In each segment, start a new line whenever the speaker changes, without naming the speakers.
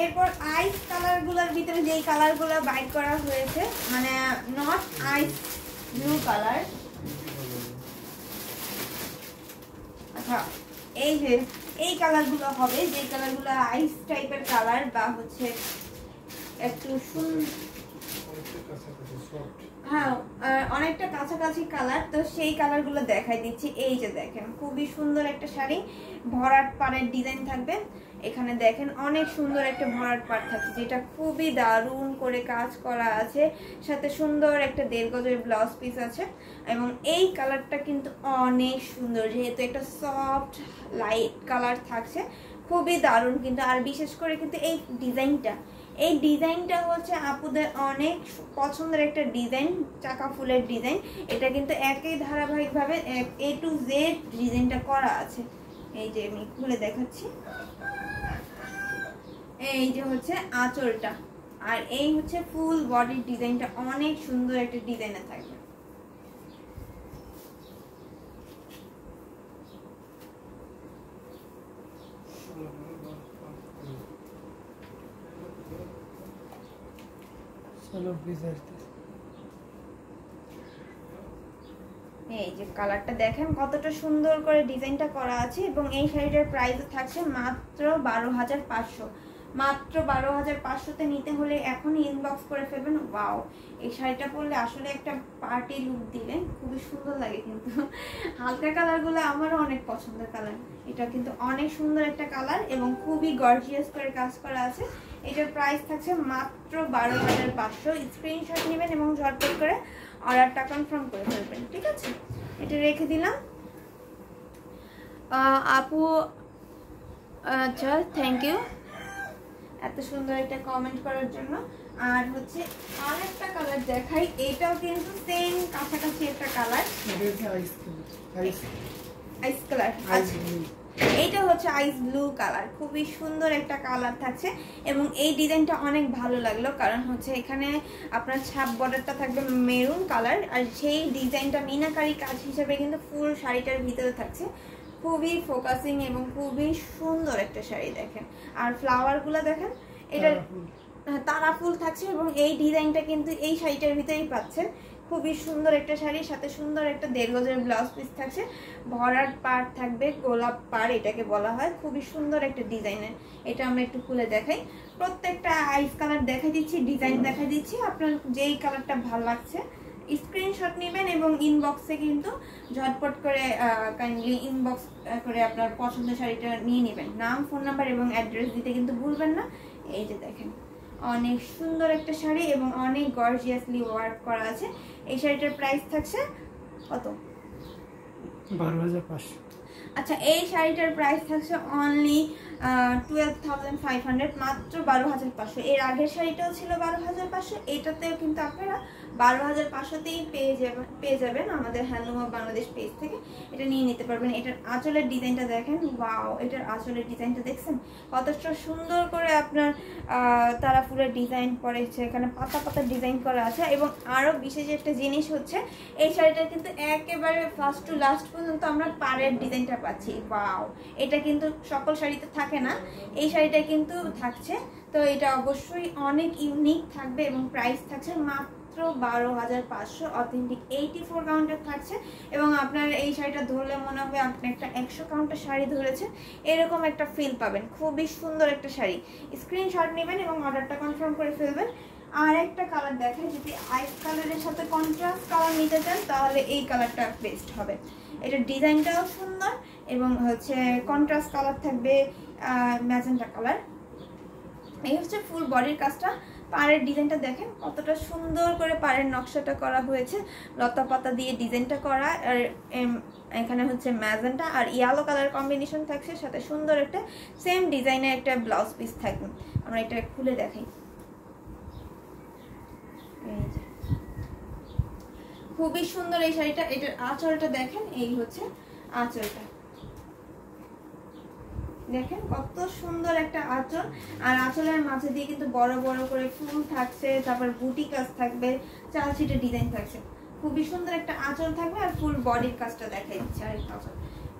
এরপর আইস কালারগুলোর ভিতরে যেই কালারগুলো বাইট করা হয়েছে, মানে নট আইস ব্লু কালার। আচ্ছা, এই যে এই কালারগুলো হবে, যে কালারগুলো আইস টাইপের কালার বা হচ্ছে একটু হ্যাঁ অনেকটা কাছাকাছি কালার, তো সেই কালারগুলো দেখাই দিচ্ছি। এই যে দেখেন খুবই সুন্দর একটা শাড়ি, ভরাট পাড়ের ডিজাইন থাকবে। এখানে দেখেন অনেক সুন্দর একটা ভরাট পাড় থাকছে, যেটা খুবই দারুণ করে কাজ করা আছে, সাথে সুন্দর একটা 1.5 গজের ব্লাউজ পিস আছে। এবং এই কালারটা কিন্তু অনেক সুন্দর, যেহেতু একটা সফট লাইট কালার থাকছে, খুবই দারুণ কিন্তু। আর বিশেষ করে কিন্তু এই ডিজাইনটা হচ্ছে আপুদের অনেক পছন্দের একটা ডিজাইন, চাকা ফুলের ডিজাইন। এটা কিন্তু একই ধারাবাহিকভাবে A to Z ডিজাইনটা করা আছে। এই যে আমি খুলে দেখাচ্ছি, এই যে হচ্ছে আঁচলটা, আর এই হচ্ছে ফুল বডির ডিজাইনটা, অনেক সুন্দর একটা ডিজাইনে থাকবে। এই যে কালারটা দেখেন কতটা সুন্দর করে ডিজাইনটা করা আছে। এবং এই শাড়িটার প্রাইস থাকছে মাত্র 12,500। মাত্র 12,500-তে নিতে হলে এখনই ইনবক্স করে ফেলবেন। ওয়াও, এই শাড়িটা পরলে আসলে একটা পার্টি লুক দিলে খুবই সুন্দর লাগে। কিন্তু হালকা কালারগুলো আমারও অনেক পছন্দের কালার। এটা কিন্তু অনেক সুন্দর একটা কালার এবং খুবই গর্জিয়াস করে কাজ করা আছে। এটার প্রাইস থাকছে মাত্র 12,500। স্ক্রিনশট নেবেন এবং ঝটপট করে অর্ডারটা কনফার্ম করে ফেলবেন, ঠিক আছে? এটা রেখে দিলাম আপু। আচ্ছা, থ্যাংক ইউ এত সুন্দর একটা কমেন্ট করার জন্য। আর হচ্ছে আরেকটা কালার দেখাই, এটাও কিন্তু সেম কাছাকাছি একটা কালার, আইস কালার। আচ্ছা, এইটা হচ্ছে আইস ব্লু কালার, খুবই সুন্দর একটা কালার থাকছে। এবং এই ডিজাইনটা অনেক ভালো লাগলো, কারণ হচ্ছে এখানে আপনার ছাপ বর্ডারটা থাকবে মেরুন কালার, আর সেই ডিজাইনটা মিনাকারি কাজ হিসেবে কিন্তু ফুল শাড়িটার ভিতরে থাকছে। খুবই ফোকাসিং এবং খুবই সুন্দর একটা শাড়ি দেখেন। আর ফ্লাওয়ারগুলো দেখেন, এটা তারা ফুল থাকছে এবং এই ডিজাইনটা কিন্তু এই শাড়িটার ভিতরেই পাচ্ছেন। খুবই সুন্দর একটা শাড়ির সাথে সুন্দর একটা 1.5 গজের ব্লাউজ পিস থাকছে, ভরাট পাড় থাকবে, গোলাপ পাড় এটাকে বলা হয়। খুবই সুন্দর একটা ডিজাইনের। এটা আমরা একটু খুলে দেখাই। প্রত্যেকটা আইস কালার দেখাই দিচ্ছি, ডিজাইন দেখাই দিচ্ছি। আপনার যেই কালারটা ভালো লাগছে স্ক্রিনশট নেবেন এবং ইনবক্সে কিন্তু ঝটপট করে কাইন্ডলি ইনবক্স করে আপনার পছন্দের শাড়িটা নিয়ে নেবেন। নাম, ফোন নাম্বার এবং অ্যাড্রেস দিতে কিন্তু ভুলবেন না। এই যে দেখেন অনেক সুন্দর একটা শাড়ি এবং অনেক গর্জিয়াসলি ওয়ার্ক করা আছে। এই শাড়িটার প্রাইস থাকছে কত?
12,500।
আচ্ছা, এই শাড়িটার প্রাইস থাকছে অনলি 12,500, মাত্র 12,500। এর আগের শাড়িটাও ছিল 12,500, এটাতেও কিন্তু আপনারা 12,500তেই পেয়ে যাবেন আমাদের হ্যান্ডলুম অফ বাংলাদেশ পেজ থেকে। এটা নিয়ে নিতে পারবেন। এটার আঁচলের ডিজাইনটা দেখেন, ওয়াও, এটার আঁচলের ডিজাইনটা দেখছেন কতটা সুন্দর করে আপনার তারা ফুলের ডিজাইন করেছে, এখানে পাতা পাতা ডিজাইন করা আছে। এবং আরও বিশেষ একটা জিনিস হচ্ছে এই শাড়িটা কিন্তু একেবারে ফার্স্ট টু লাস্ট পর্যন্ত আমরা পাড়ের ডিজাইনটা পাচ্ছি। ওয়াও, এটা কিন্তু সকল শাড়িতে থাকে না, এই শাড়িটা কিন্তু থাকছে। তো এটা অবশ্যই অনেক ইউনিক থাকবে এবং প্রাইস থাকছে মাত্র 12,500। অথেন্টিক 84 কাউন্টের থাকছে এবং আপনার এই শাড়িটা ধরলে মনে হবে আপনি একটা 100 কাউন্টের শাড়ি ধরেছেন, এরকম একটা ফিল পাবেন। খুবই সুন্দর একটা শাড়ি। স্ক্রিনশট নেবেন এবং অর্ডারটা কনফার্ম করে ফেলবেন। আর একটা কালার দেখাই, যদি আইস কালারের সাথে কন্ট্রাস্ট কালার নিতে চান তাহলে এই কালারটা বেস্ট হবে। এটার ডিজাইনটাও সুন্দর এবং হচ্ছে কন্ট্রাস্ট কালার থাকবে ম্যাজেন্টা কালার। এই হচ্ছে ফুল বডির কাজটা। পাড়ের ডিজাইনটা দেখেন কতটা সুন্দর করে পাড়ের নকশাটা করা হয়েছে, লতা পাতা দিয়ে ডিজাইনটা করা। আর এখানে হচ্ছে ম্যাজেন্টা আর ইয়েলো কালার কম্বিনেশন থাকছে, সাথে সুন্দর একটা সেম ডিজাইনের একটা ব্লাউজ পিস থাকবে। আমরা এটা খুলে দেখাই। খুবই সুন্দর এই শাড়িটা। এটার আঁচলটা দেখেন, এই হচ্ছে আঁচলটা দেখেন কত সুন্দর একটা আঁচল। আর আঁচলের মাঝে দিয়ে কিন্তু বড় বড় করে ফুল থাকছে, তারপর বুটি কাজ থাকবে, চালচিটে ডিজাইন থাকছে। খুবই সুন্দর একটা আঁচল থাকবে। আর ফুল বডির কাজটা দেখাই দিচ্ছে আরেকটা আঁচল।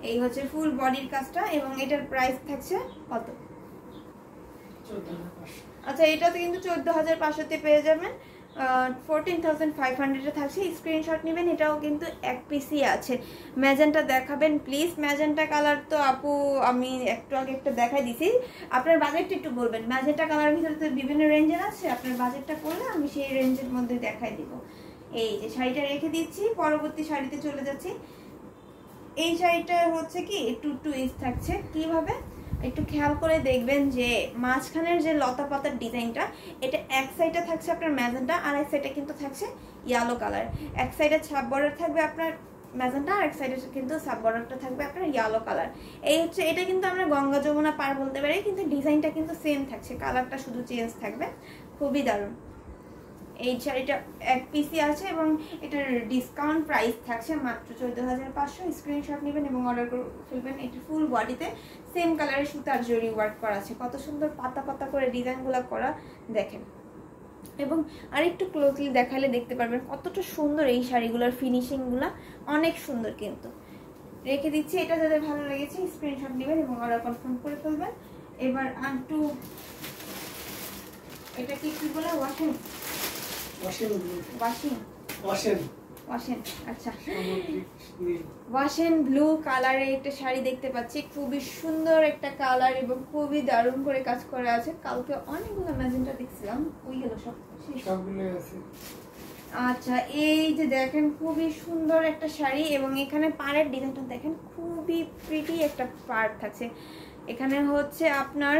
এই হচ্ছে ফুল বডির কাজটা এবং এটার প্রাইস থাকছে কত? আচ্ছা এটাতে কিন্তু 14,500 পেয়ে যাবেন, 14,500 থাকছে। স্ক্রিনশট নেবেন। এটাও কিন্তু এক পিসই আছে। ম্যাজেন্টা দেখাবেন প্লিজ। ম্যাজেন্টা কালার তো আপু আমি একটু আগে একটা দেখাই দিছি। আপনার বাজেটটা একটু বলবেন। ম্যাজেন্টা কালারের ভিতরে তো বিভিন্ন রেঞ্জের আছে, আপনার বাজেটটা করলে আমি সেই রেঞ্জের মধ্যে দেখাই দিব। এই যে শাড়িটা রেখে দিচ্ছি, পরবর্তী শাড়িতে চলে যাচ্ছি। এই শাড়িটা হচ্ছে কি একটু টুইস্ট থাকছে। কিভাবে একটু খেয়াল করে দেখবেন যে মাঝখানের যে লতা পাতার ডিজাইনটা, এটা এক সাইডে থাকছে আপনার ম্যাজেন্টা, আর এক সাইডে কিন্তু থাকছে ইয়েলো কালার। এক সাইডে ছাপ বর্ডার থাকবে আপনার ম্যাজেন্টা, আর এক সাইডে কিন্তু সাব বর্ডারটা থাকবে আপনার ইয়েলো কালার। এই হচ্ছে, এটা কিন্তু আমরা গঙ্গা যমুনা পার বলতে পারি, কিন্তু ডিজাইনটা কিন্তু সেম থাকছে, কালারটা শুধু চেঞ্জ থাকবে। খুবই দারুণ। এই শাড়িটা এক পিসি আছে এবং এটার ডিসকাউন্ট প্রাইস থাকছে মাত্র 14,500। স্ক্রিনশট নেবেন এবং অর্ডার করে ফেলবেন। এটা ফুল বডিতে সেম কালারের সুতার জরি ওয়ার্ক করা আছে। কত সুন্দর পাতা পাতা করে ডিজাইনগুলো করা দেখেন। এবং আরেকটু ক্লোজলি দেখালে দেখতে পারবেন কতটা সুন্দর এই শাড়িগুলোর ফিনিশিংগুলো, অনেক সুন্দর। কিন্তু রেখে দিচ্ছি। এটা যাদের ভালো লেগেছে স্ক্রিনশট নেবেন এবং অর্ডার কনফার্ম করে ফেলবেন। এবার একটু এটা কি বলে ওয়াশিং আচ্ছা ওয়াশেন ব্লু কালারের একটা শাড়ি দেখতে পাচ্ছি। খুবই সুন্দর একটা কালার এবং খুবই দারুণ করে কাজ করা আছে। কালকে অনেকগুলো ম্যাজেন্টা দেখছিলাম, ওই গেল সবগুলো আছে। আচ্ছা এই যে দেখেন খুবই সুন্দর একটা শাড়ি এবং এখানে পাড়ের ডিজাইনটা দেখেন, খুবই প্রিটি একটা পাড় থাকছে। এখানে হচ্ছে আপনার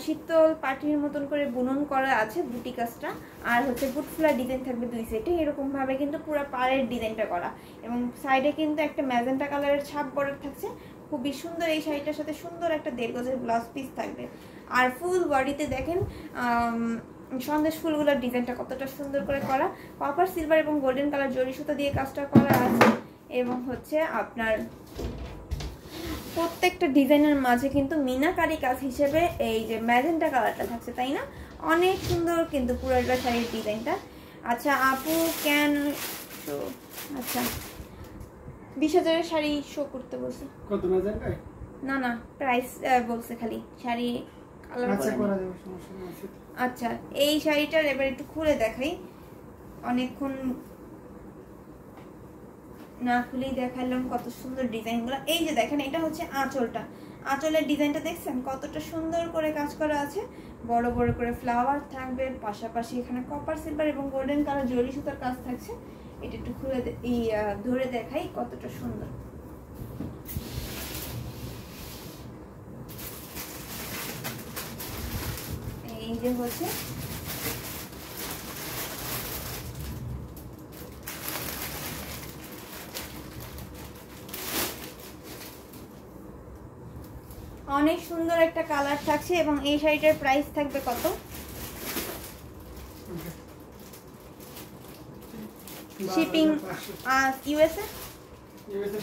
শীতল পাটির মতন করে বুনন করা আছে বুটি কাজটা, আর হচ্ছে বুটফুলা ডিজাইন থাকবে দুই সাইডে। এরকম ভাবে কিন্তু পুরো পাড়ের ডিজাইনটা করা এবং সাইডে কিন্তু একটা ম্যাজেন্টা কালারের ছাপ বর্ডার থাকছে। খুবই সুন্দর। এই শাড়িটার সাথে সুন্দর একটা 1.5 গজের ব্লাউজ পিস থাকবে। আর ফুল বডিতে দেখেন সন্দেশ ফুলগুলোর ডিজাইনটা কতটা সুন্দর করে করা। কপার সিলভার এবং গোল্ডেন কালার জরি সুতা দিয়ে কাজটা করা আছে। এবং হচ্ছে আপনার প্রত্যেকটা ডিজাইনের মাঝে কিন্তু মিনাকারি কাজ হিসেবে এই যে ম্যাজেন্টা কালারটা থাকছে, তাই না? অনেক সুন্দর কিন্তু পুরোটা শাড়ির ডিজাইনটা। আচ্ছা আপু ক্যান শো, আচ্ছা 20,000-এর শাড়ি শো করতে বলছে। কত ম্যাজেন্টা? না না প্রাইস বলছে, খালি শাড়ি কালার করা যাবে, সমস্যা নেই। আচ্ছা এই শাড়িটার এবার একটু খুলে দেখাই। অনেকক্ষণ না খুলেই দেখালাম কত সুন্দর ডিজাইনগুলো। এই যে দেখেন এটা হচ্ছে আঁচলটা, আঁচলের ডিজাইনটা দেখছেন কতটা সুন্দর করে কাজ করা আছে। বড় বড় করে ফ্লাওয়ার থাকবে, পাশাপাশি এখানে কপার সিলভার এবং গোল্ডেন কালার জরি সুতার কাজ থাকছে। এটা একটু খুলে ধরে দেখাই কতটা সুন্দর। এই যে হচ্ছে অনেক সুন্দর একটা কালার থাকছে এবং এই শাড়িটার প্রাইস থাকবে কত? Shipping USA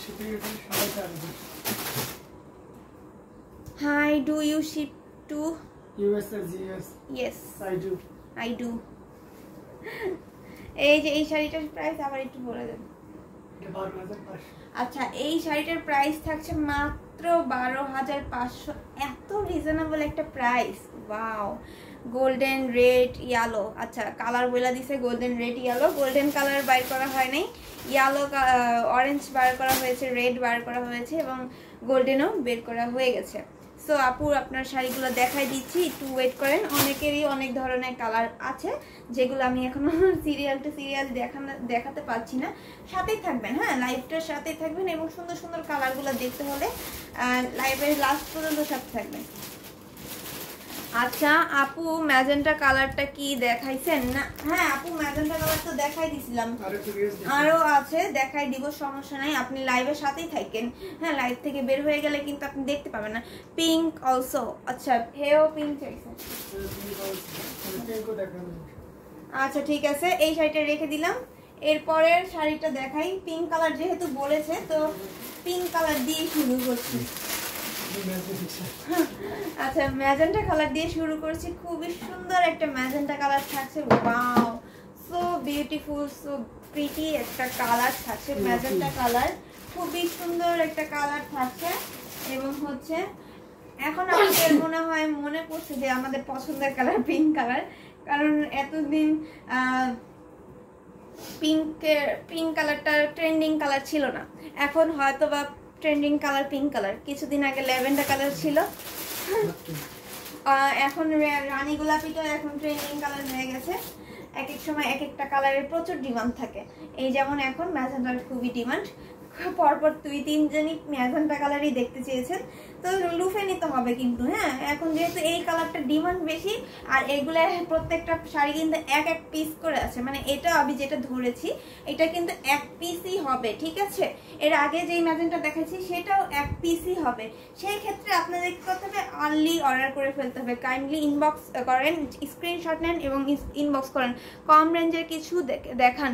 shipping. Hi do you ship to USA? Yes I do. এই যে এই শাড়িটার প্রাইস আবার একটু বলে দেন। আচ্ছা এই শাড়িটার প্রাইস থাকছে মাত্র 12,500। এত রিজনেবল একটা price, wow. Golden red yellow, আচ্ছা কালার বলে দিছে golden red yellow. Golden colour বার করা হয় নাই, ইয়েলো অরেঞ্জ বার করা হয়েছে, রেড বার করা হয়েছে এবং গোল্ডেনও বের করা হয়ে গেছে। সো আপু আপনার শাড়িগুলো দেখাই দিচ্ছি, একটু ওয়েট করেন। অনেকেরই অনেক ধরনের কালার আছে যেগুলো আমি এখনো সিরিয়াল টু সিরিয়াল দেখাতে পারছি না। সাথেই থাকবেন, হ্যাঁ লাইভটার সাথেই থাকবেন এবং সুন্দর সুন্দর কালারগুলো দেখতে হলে লাইভের লাস্ট পর্যন্ত সাথে থাকবেন। আচ্ছা আপু ম্যাজেন্টা কালারটা কি দেখাইছেন না? হ্যাঁ আপু ম্যাজেন্টা কালার তো দেখাই দিছিলাম, আরো আছে দেখাই দিব, সমস্যা নাই। আপনি লাইভের সাথেই থাকেন, হ্যাঁ লাইভ থেকে বের হয়ে গেলে কিন্তু আপনি দেখতে পাবেন না। পিঙ্ক অলসো, আচ্ছা হেও পিঙ্ক চাইছেন? আচ্ছা ঠিক আছে এই শাড়িটা রেখে দিলাম। এরপরের শাড়িটা দেখাই। পিঙ্ক কালার যেহেতু বলেছে তো পিঙ্ক কালার দিয়ে শুরু করছি। আচ্ছা ম্যাজেন্টা কালার দিয়ে শুরু করছি। খুবই সুন্দর একটা ম্যাজেন্টা কালার থাকছে, wow so beautiful, so pretty একটা কালার থাকছে ম্যাজেন্টা কালার। খুবই সুন্দর একটা কালার থাকছে এবং হচ্ছে এখন আমাদের মনে পড়ছে যে আমাদের পছন্দের কালার পিঙ্ক কালার, কারণ এতদিন পিঙ্ক কালারটা ট্রেন্ডিং কালার ছিল না। এখন হয়তো বা ট্রেন্ডিং কালার পিঙ্ক কালার, কিছুদিন আগে ল্যাভেন্ডার কালার ছিল, এখন রানী গোলাপিটা এখন ট্রেন্ডিং কালার হয়ে গেছে। এক এক সময় এক একটা কালারের প্রচুর ডিমান্ড থাকে। এই যেমন এখন ম্যাজেন্টার খুবই ডিমান্ড, পরপর 2-3 জনই ম্যাজেন্টা কালারই দেখতে চেয়েছেন, তো লুফে নিতে হবে কিন্তু। হ্যাঁ, এখন যেহেতু এই কালারটা ডিমান্ড বেশি, আর এগুলো প্রত্যেকটা শাড়ি কিন্তু এক এক পিস করে আছে, মানে এটা আমি যেটা ধরেছি এটা কিন্তু এক পিসই হবে, ঠিক আছে। এর আগে যেই ম্যাজেন্টা দেখাচ্ছি সেটাও এক পিসই হবে। সেই ক্ষেত্রে আপনাদের কি করতে হবে, আর্লি অর্ডার করে ফেলতে হবে। কাইন্ডলি ইনবক্স করেন, স্ক্রিনশট নেন এবং ইনবক্স করেন। কম রেঞ্জের কিছু দেখান,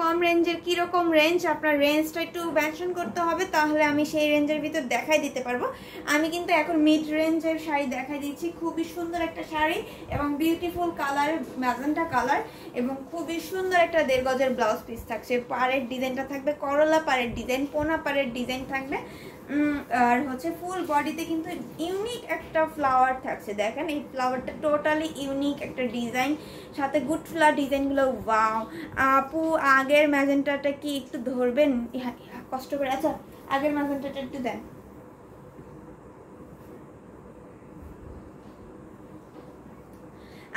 কম রেঞ্জের কীরকম রেঞ্জ, আপনার রেঞ্জটা একটু মেনশন করতে হবে, তাহলে আমি সেই রেঞ্জের ভিতর দেখাই দিতে পারবো। আমি কিন্তু এখন মিড রেঞ্জের শাড়ি দেখাই দিচ্ছি, খুবই সুন্দর একটা শাড়ি এবং বিউটিফুল কালার, ম্যাজেন্টা কালার, এবং খুবই সুন্দর একটা 1.5 গজের ব্লাউজ পিস থাকছে। পাড়ের ডিজাইনটা থাকবে করলা পাড়ের ডিজাইন, পোনা পাড়ের ডিজাইন থাকবে, আর হচ্ছে ফুল বডিতে কিন্তু ইউনিক একটা ফ্লাওয়ার থাকছে। দেখেন এই ফ্লাওয়ারটা টোটালি ইউনিক একটা ডিজাইন, সাথে গুড ফ্লাওয়ার ডিজাইনগুলো ওয়াও। আপু আগের ম্যাজেন্টাটা কি একটু ধরবেন কষ্ট করে? আচ্ছা আগের ম্যাজেন্টাটা একটু দেন।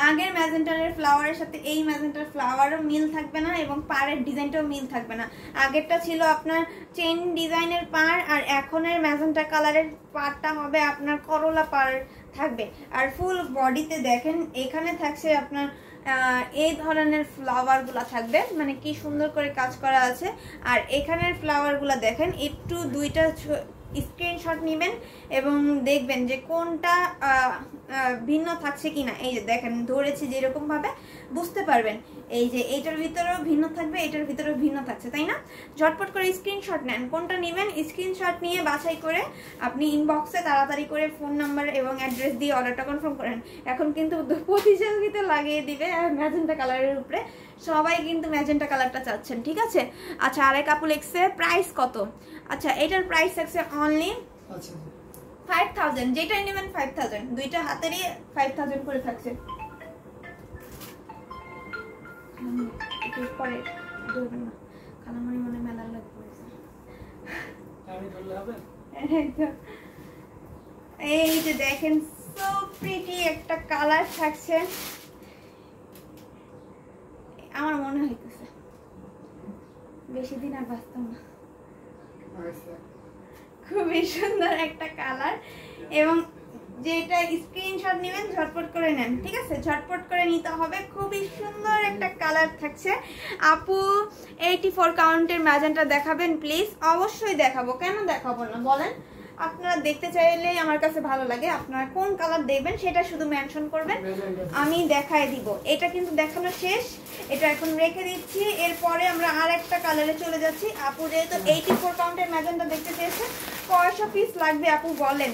আগের ম্যাজেন্টারের ফ্লাওয়ারের সাথে এই ম্যাজেন্টার ফ্লাওয়ারও মিল থাকবে না এবং পাড়ের ডিজাইনটাও মিল থাকবে না। আগেরটা ছিল আপনার চেন ডিজাইনের পাড়, আর এখনের ম্যাজেন্টা কালারের পাড়টা হবে আপনার করলা পাড় থাকবে। আর ফুল বডিতে দেখেন এখানে থাকছে আপনার এই ধরনের ফ্লাওয়ারগুলো থাকবে, মানে কি সুন্দর করে কাজ করা আছে। আর এখানের ফ্লাওয়ারগুলো দেখেন, একটু দুইটা স্ক্রিনশট নেবেন এবং দেখবেন যে কোনটা ভিন্ন থাকছে কিনা। এই যে দেখেন ধরেছি যেরকম ভাবে বুঝতে পারবেন, এই যে এইটার ভিতরেও ভিন্ন থাকবে, এটার ভিতরেও ভিন্ন থাকছে, তাই না? ঝটপট করে স্ক্রিনশট নেন, কোনটা নেবেন স্ক্রিনশট নিয়ে বাছাই করে আপনি ইনবক্সে তাড়াতাড়ি করে ফোন নাম্বার এবং অ্যাড্রেস দিয়ে অর্ডারটা কনফার্ম করেন। এখন কিন্তু প্রতিযোগিতা লাগিয়ে দিবে ম্যাজেন্টা কালারের উপরে, সবাই কিন্তু ম্যাজেন্টা কালারটা চাচ্ছেন, ঠিক আছে। আচ্ছা আরেক আপু লিখছে প্রাইস কত? আচ্ছা এটার প্রাইস থাকছে অনলি 5000, যেটাই নেবেন 5000, দুইটা হাতেরই 5000 করে থাকছে। পরে ধরবেন না, খালামণি মনে মেলার লাগ পড়েছে। এই যে দেখেন সো প্রিটি একটা কালার থাকছে, আমার মনে হইতেছে বেশি দিন আর বাঁচতাম না। খুবই সুন্দর একটা কালার, এবং যেটা স্ক্রিনশট নেবেন ঝটপট করে নেন, ঠিক আছে, ঝটপট করে নিতে হবে। খুবই সুন্দর একটা কালার থাকছে। আপু 84 কাউন্টের ম্যাজেন্টা দেখাবেন প্লিজ? অবশ্যই দেখাবো, কেন দেখাবো না বলেন। আপনারা দেখতে চাইলেই আমার কাছে ভালো লাগে, আপনারা কোন কালার দেখবেন সেটা শুধু মেনশন করবেন, আমি দেখাই দিব। এটা কিন্তু দেখানো শেষ, এটা এখন রেখে দিচ্ছি। এরপরে আমরা আর একটা কালারে চলে যাচ্ছি। আপু যেহেতু 84 কাউন্টের ম্যাজেন্টা দেখতে চেয়েছে, কয়শো পিস লাগবে আপু বলেন?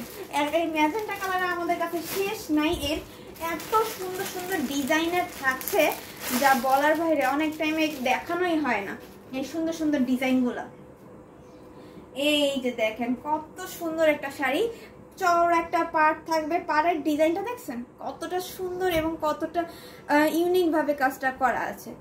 এই ম্যাজেন্টা কালার আমাদের কাছে শেষ নাই, এর এত সুন্দর সুন্দর ডিজাইনের থাকছে যা বলার বাইরে, অনেক টাইমে দেখানোই হয় না এই সুন্দর সুন্দর ডিজাইনগুলো। এই যে দেখেন কত সুন্দর একটা শাড়ি, চওড়া একটা পাড় থাকবে, পাড়ের ডিজাইনটা দেখছেন কতটা সুন্দর এবং কতটা ইউনিক ভাবে কাজটা করা আছে।